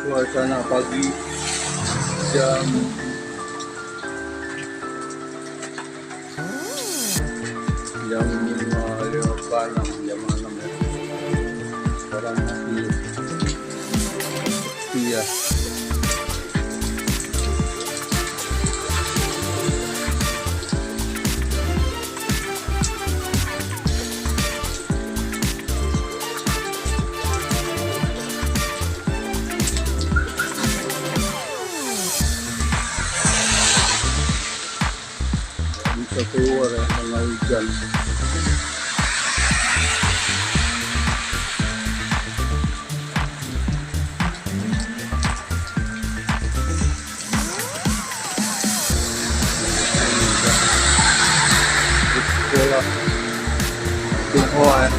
suasana pagi jam jam 5.56 jam 6 ya. Sekarang masih sepi ya. Bisa keluar ya karena hujan. Sekolah Tionghoa ya.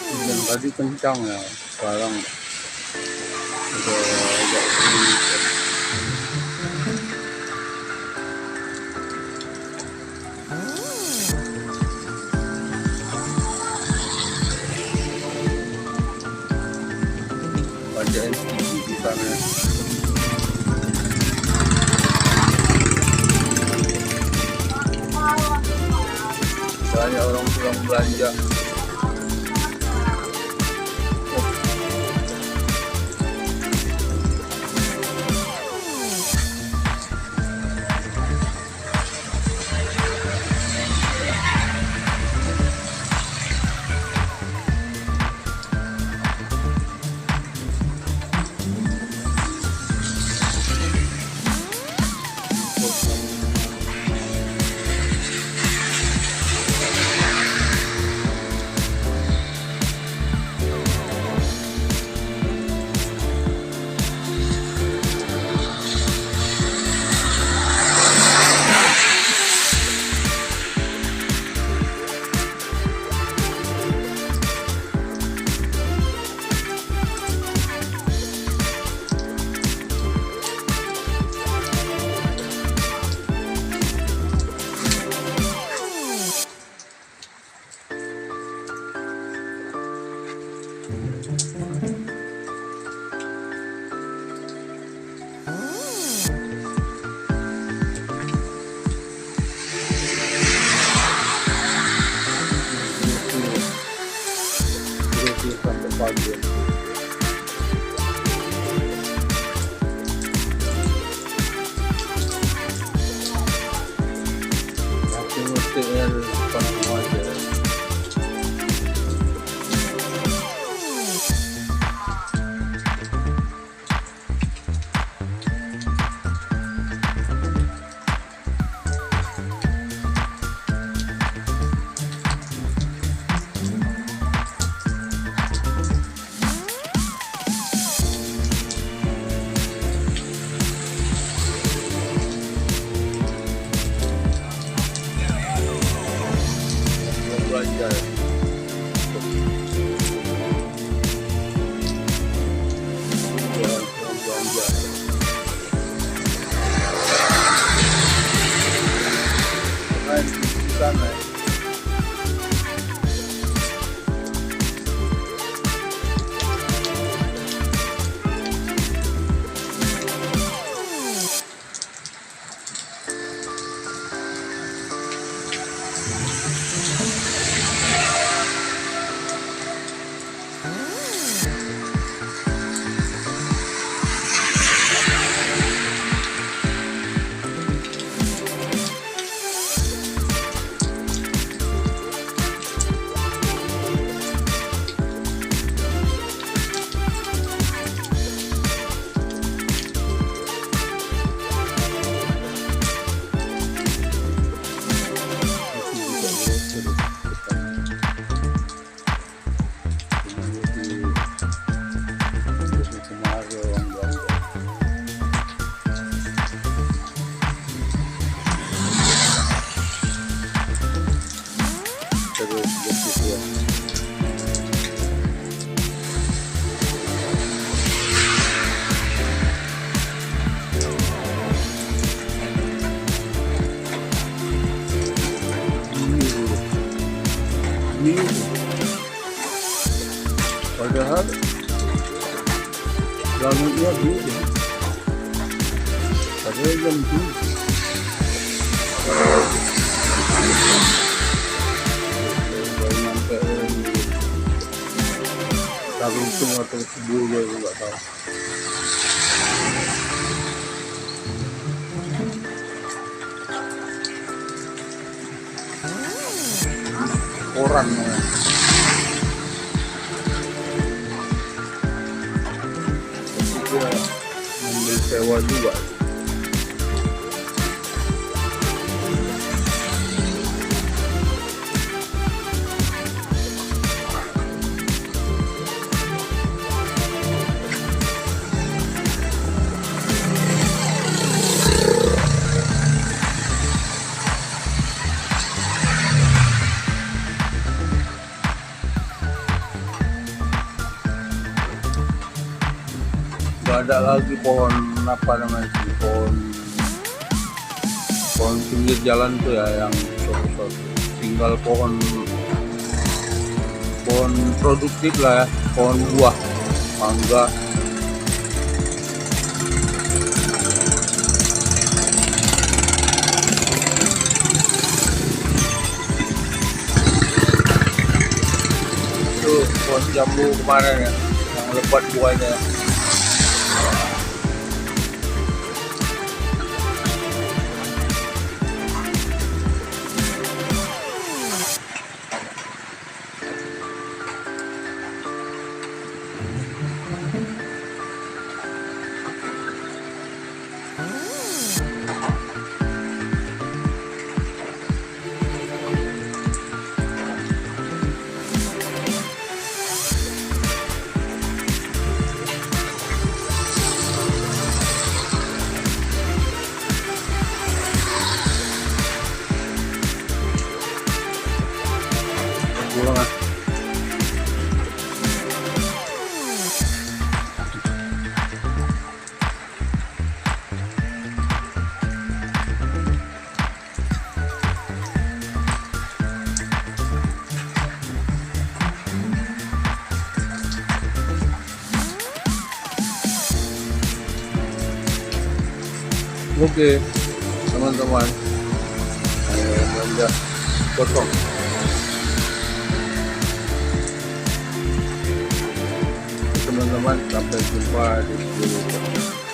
Hujan tadi kencang ya, sekarang udah agak sedikit. Bacain di sana ya. Banyak orang pulang belanja. Sampai pagi. Aku mestinya depan rumah aja. Padahal langitnya biru. Padahal jam 7. Baru nyampe Tarutung atau Subuh gue nggak tahu. Orang ya. Tapi gue ngambil sewa juga. Gak ada lagi pohon apa namanya sih, pohon pinggir jalan tuh ya yang sosok, tinggal pohon produktif lah ya, pohon buah, mangga. Itu pohon jambu kemarin ya, yang lebat buahnya. Oke teman-teman, belanja potong. Teman-teman, sampai jumpa di video